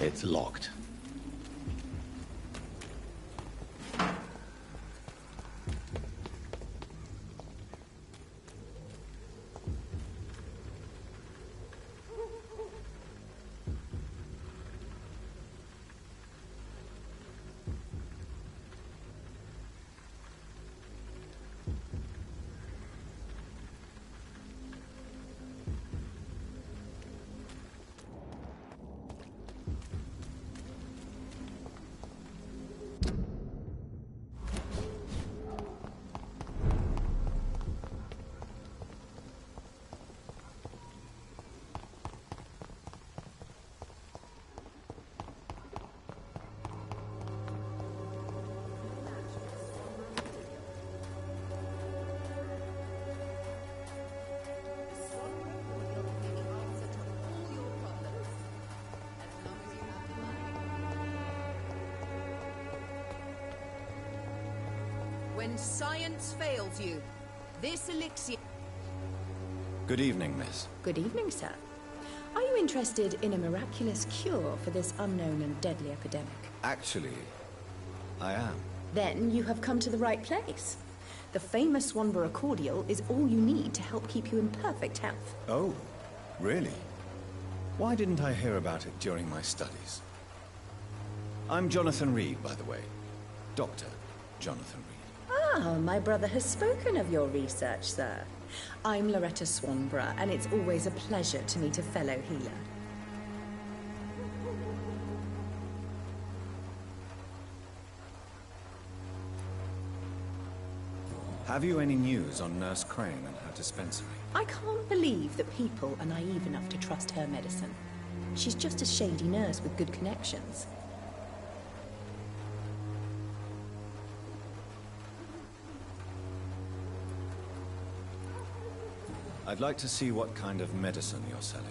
It's locked. When science fails you, this elixir... Good evening, miss. Good evening, sir. Are you interested in a miraculous cure for this unknown and deadly epidemic? Actually, I am. Then you have come to the right place. The famous Swanborough cordial is all you need to help keep you in perfect health. Oh, really? Why didn't I hear about it during my studies? I'm Jonathan Reed, by the way. Dr. Jonathan Reed. Ah, my brother has spoken of your research, sir. I'm Loretta Swanborough, and it's always a pleasure to meet a fellow healer. Have you any news on Nurse Crane and her dispensary? I can't believe that people are naive enough to trust her medicine. She's just a shady nurse with good connections. I'd like to see what kind of medicine you're selling.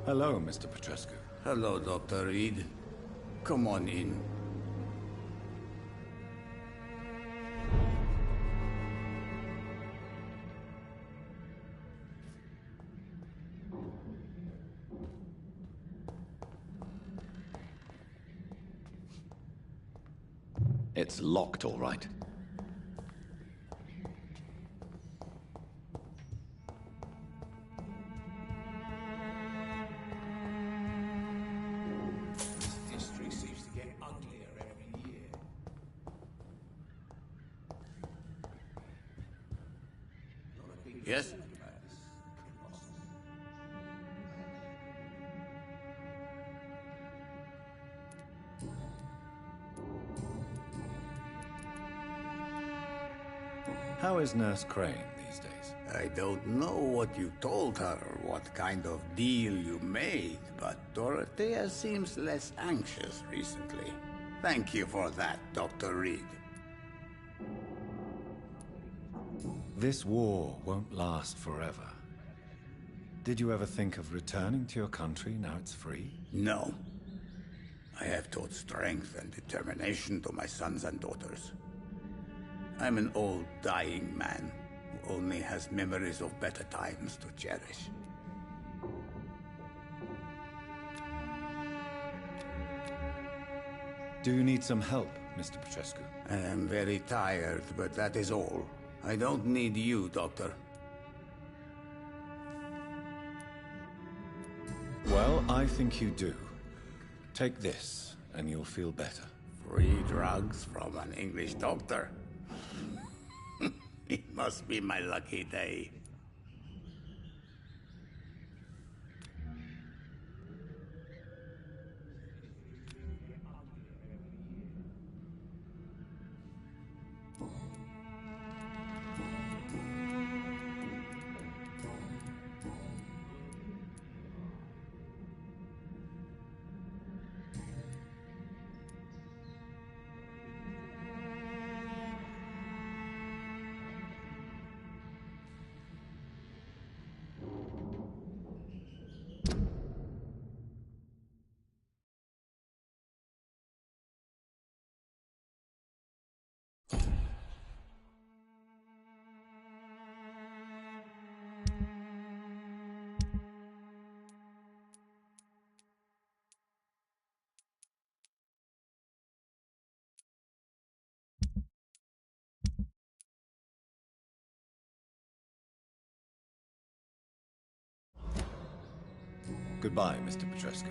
Hello, Mr. Petrescu. Hello, Dr. Reed. Come on in. It's locked, all right. History seems to get uglier every year. Yes? How is Nurse Crane these days? I don't know what you told her or what kind of deal you made, but Dorothea seems less anxious recently. Thank you for that, Dr. Reed. This war won't last forever. Did you ever think of returning to your country now it's free? No. I have taught strength and determination to my sons and daughters. I'm an old, dying man who only has memories of better times to cherish. Do you need some help, Mr. Petrescu? I am very tired, but that is all. I don't need you, Doctor. Well, I think you do. Take this, and you'll feel better. Free drugs from an English doctor. It must be my lucky day. Goodbye, Mr. Petrescu.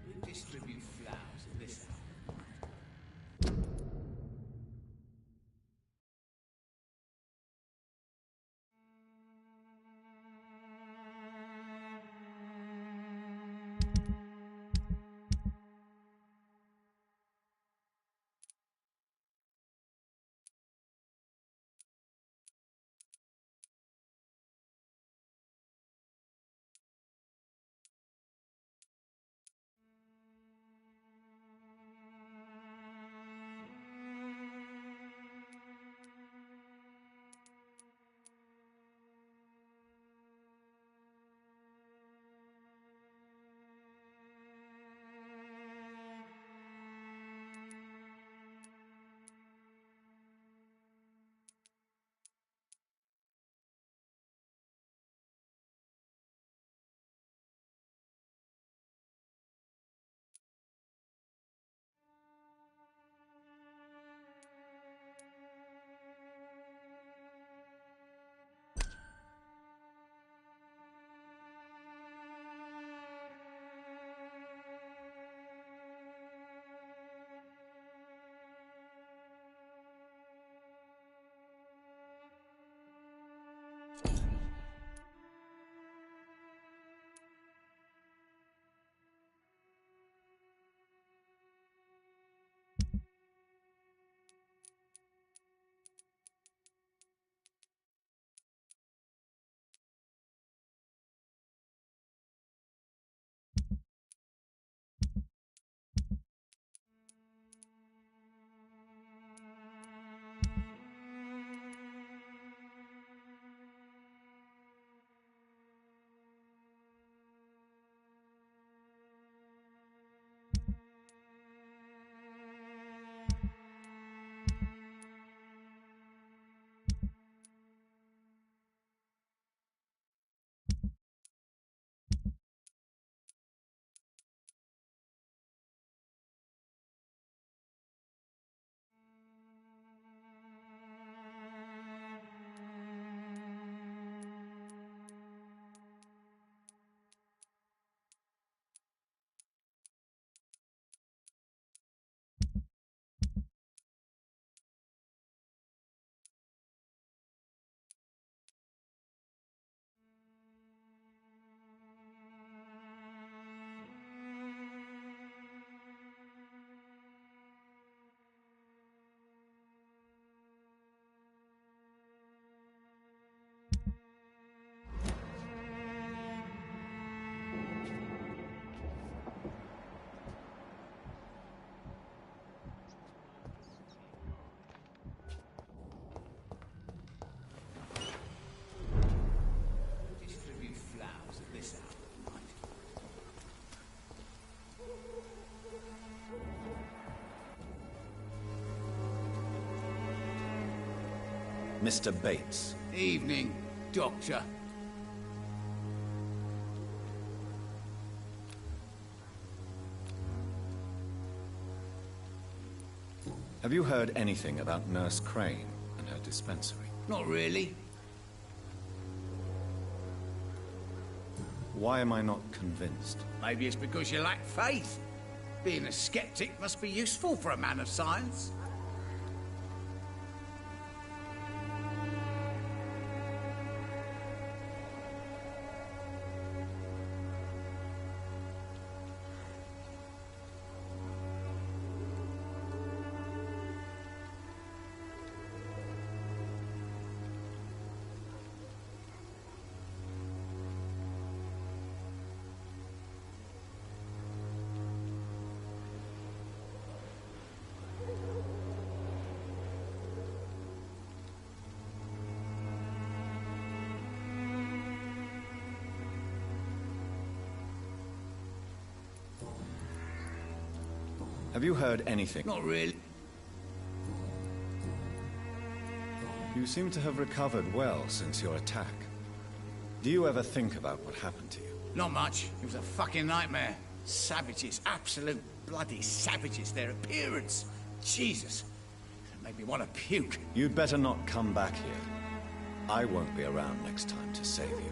We distribute flowers at this hour. Mr. Bates. Evening, Doctor. Have you heard anything about Nurse Crane and her dispensary? Not really. Why am I not convinced? Maybe it's because you lack faith. Being a skeptic must be useful for a man of science. Have you heard anything? Not really. You seem to have recovered well since your attack. Do you ever think about what happened to you? Not much. It was a fucking nightmare. Savages, absolute bloody savages. Their appearance. Jesus. It made me want to puke. You'd better not come back here. I won't be around next time to save you.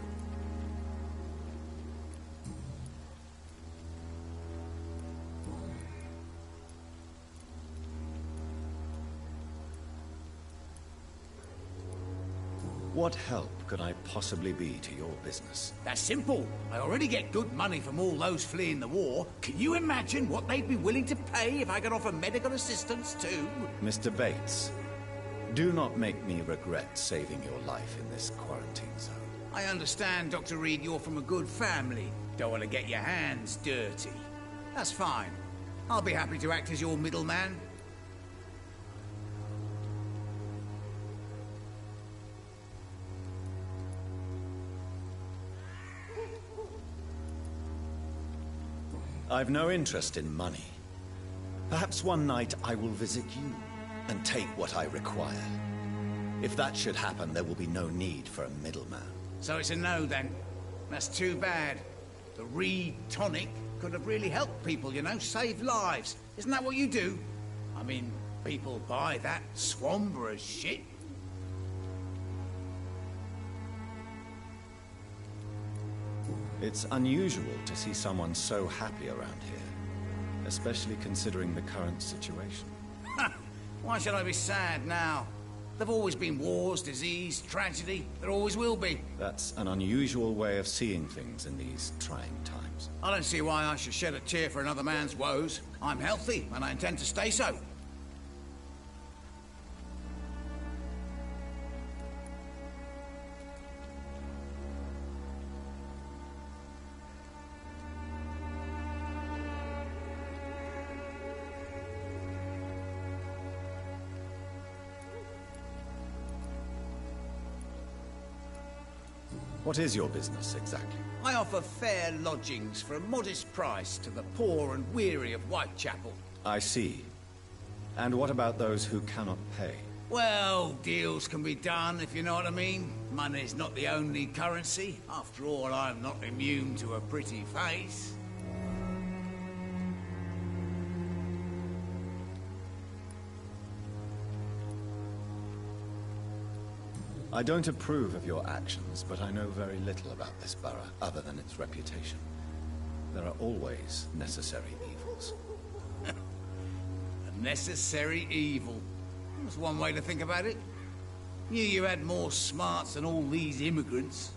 What help could I possibly be to your business? That's simple. I already get good money from all those fleeing the war. Can you imagine what they'd be willing to pay if I could offer medical assistance too? Mr. Bates, do not make me regret saving your life in this quarantine zone. I understand, Dr. Reed, you're from a good family. Don't want to get your hands dirty. That's fine. I'll be happy to act as your middleman. I've no interest in money. Perhaps one night I will visit you and take what I require. If that should happen, there will be no need for a middleman. So it's a no, then. That's too bad. The Reed tonic could have really helped people, you know, save lives. Isn't that what you do? I mean, people buy that Swanborough shit. It's unusual to see someone so happy around here, especially considering the current situation. Why should I be sad now? There've always been wars, disease, tragedy. There always will be. That's an unusual way of seeing things in these trying times. I don't see why I should shed a tear for another man's woes. I'm healthy, and I intend to stay so. What is your business, exactly? I offer fair lodgings for a modest price to the poor and weary of Whitechapel. I see. And what about those who cannot pay? Well, deals can be done, if you know what I mean. Money's not the only currency. After all, I'm not immune to a pretty face. I don't approve of your actions, but I know very little about this borough, other than its reputation. There are always necessary evils. A necessary evil. That's one way to think about it. Knew you had more smarts than all these immigrants.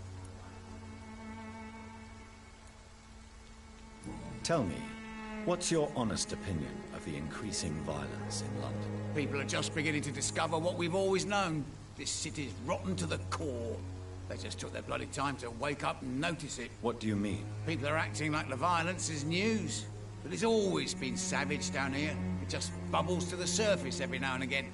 Tell me, what's your honest opinion of the increasing violence in London? People are just beginning to discover what we've always known. This city's rotten to the core. They just took their bloody time to wake up and notice it. What do you mean? People are acting like the violence is news. But it's always been savage down here. It just bubbles to the surface every now and again.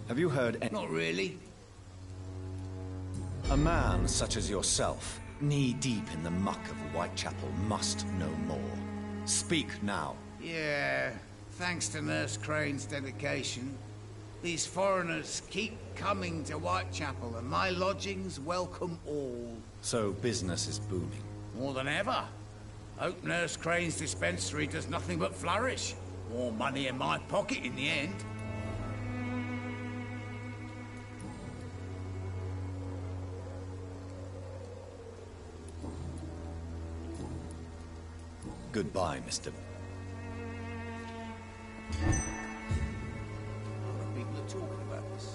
Have you heard any... Not really. A man such as yourself knee-deep in the muck of Whitechapel, must know more. Speak now. Yeah, thanks to Nurse Crane's dedication, these foreigners keep coming to Whitechapel, and my lodgings welcome all. So business is booming. More than ever. Hope Nurse Crane's dispensary does nothing but flourish. More money in my pocket in the end. Goodbye, Mr. People are talking about this.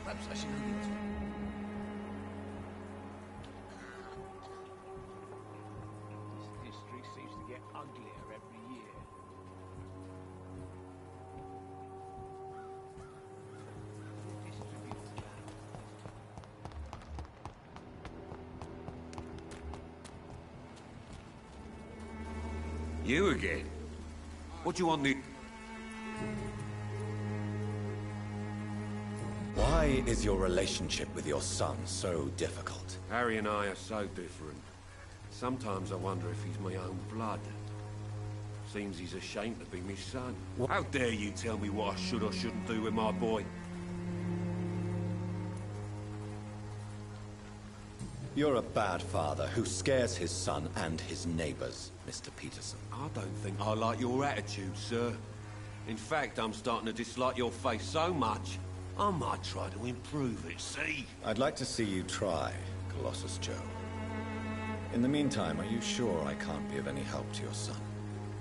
Perhaps I should look into it. This history seems to get uglier every year. You again? What do you want the... Why is your relationship with your son so difficult? Harry and I are so different. Sometimes I wonder if he's my own blood. Seems he's ashamed to be my son. How dare you tell me what I should or shouldn't do with my boy? You're a bad father who scares his son and his neighbors, Mr. Peterson. I don't think I like your attitude, sir. In fact, I'm starting to dislike your face so much, I might try to improve it, see? I'd like to see you try, Colossus Joe. In the meantime, are you sure I can't be of any help to your son?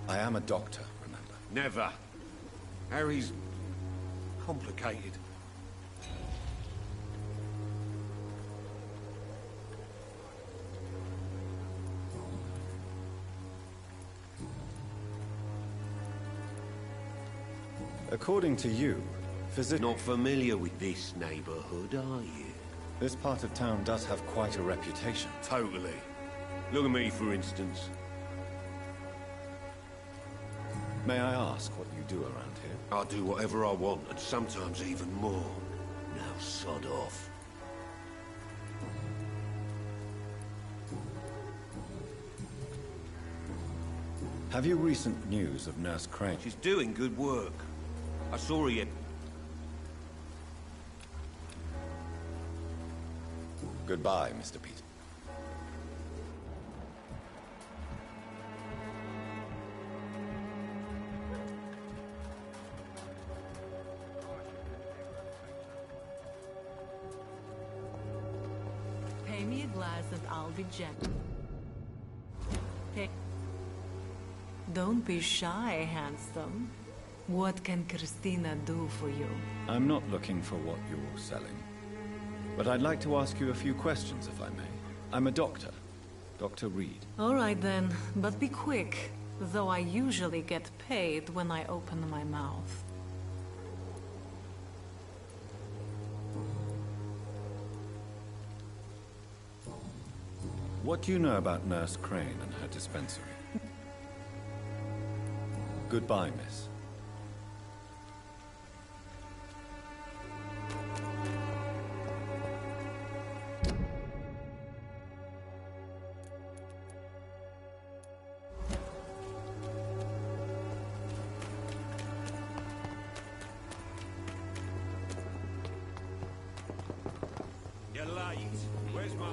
I am a doctor, remember? Never. Harry's... complicated. According to you, Not familiar with this neighborhood, are you? This part of town does have quite a reputation. Totally. Look at me, for instance. May I ask what you do around here? I do whatever I want, and sometimes even more. Now sod off. Have you recent news of Nurse Crane? She's doing good work. I saw her yet. Goodbye, Mr. Peter. Pay me a glass and I'll be gentle. Don't be shy, handsome. What can Christina do for you? I'm not looking for what you're selling. But I'd like to ask you a few questions, if I may. I'm a doctor. Dr. Reed. All right then, but be quick. Though I usually get paid when I open my mouth. What do you know about Nurse Crane and her dispensary? Goodbye, miss.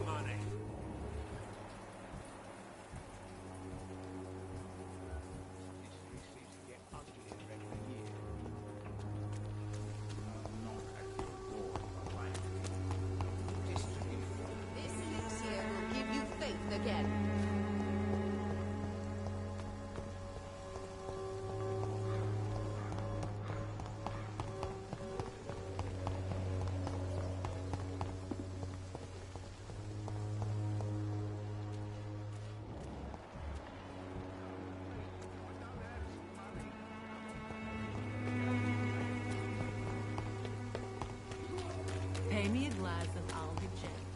my money. This elixir will give you faith again. Pay me a glass and I'll be checked.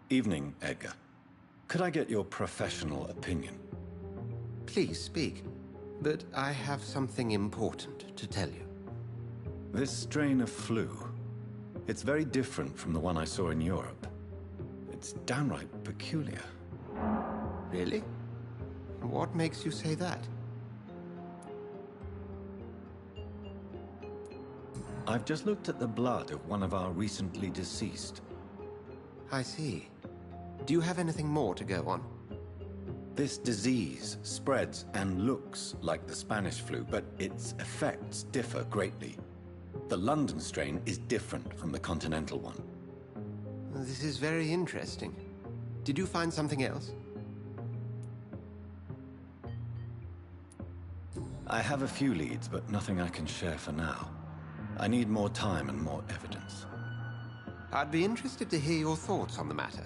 Evening, Edgar. Could I get your professional opinion? Please speak, but I have something important to tell you. This strain of flu, it's very different from the one I saw in Europe. It's downright peculiar. Really? What makes you say that? I've just looked at the blood of one of our recently deceased. I see. Do you have anything more to go on? This disease spreads and looks like the Spanish flu, but its effects differ greatly. The London strain is different from the continental one. This is very interesting. Did you find something else? I have a few leads, but nothing I can share for now. I need more time and more evidence. I'd be interested to hear your thoughts on the matter.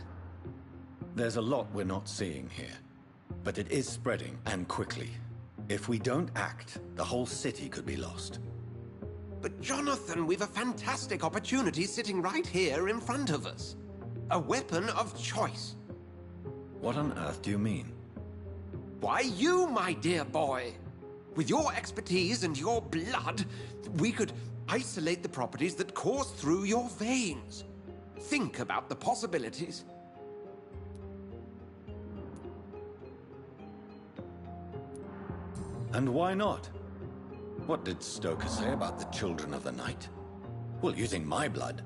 There's a lot we're not seeing here, but it is spreading, and quickly. If we don't act, the whole city could be lost. But Jonathan, we've a fantastic opportunity sitting right here in front of us. A weapon of choice. What on earth do you mean? Why, you, my dear boy. With your expertise and your blood, we could isolate the properties that course through your veins. Think about the possibilities. And why not? What did Stoker say about the Children of the Night? Well, using my blood,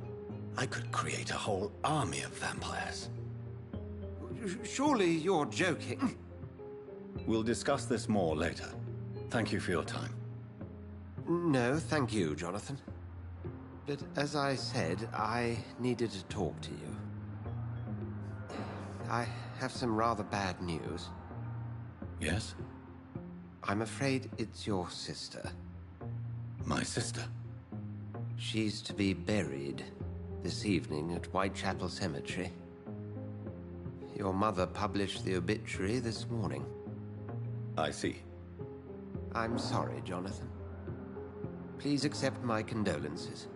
I could create a whole army of vampires. Surely you're joking. We'll discuss this more later. Thank you for your time. No, thank you, Jonathan. But as I said, I needed to talk to you. I have some rather bad news. Yes? I'm afraid it's your sister. My sister? She's to be buried this evening at Whitechapel Cemetery. Your mother published the obituary this morning. I see. I'm sorry, Jonathan. Please accept my condolences.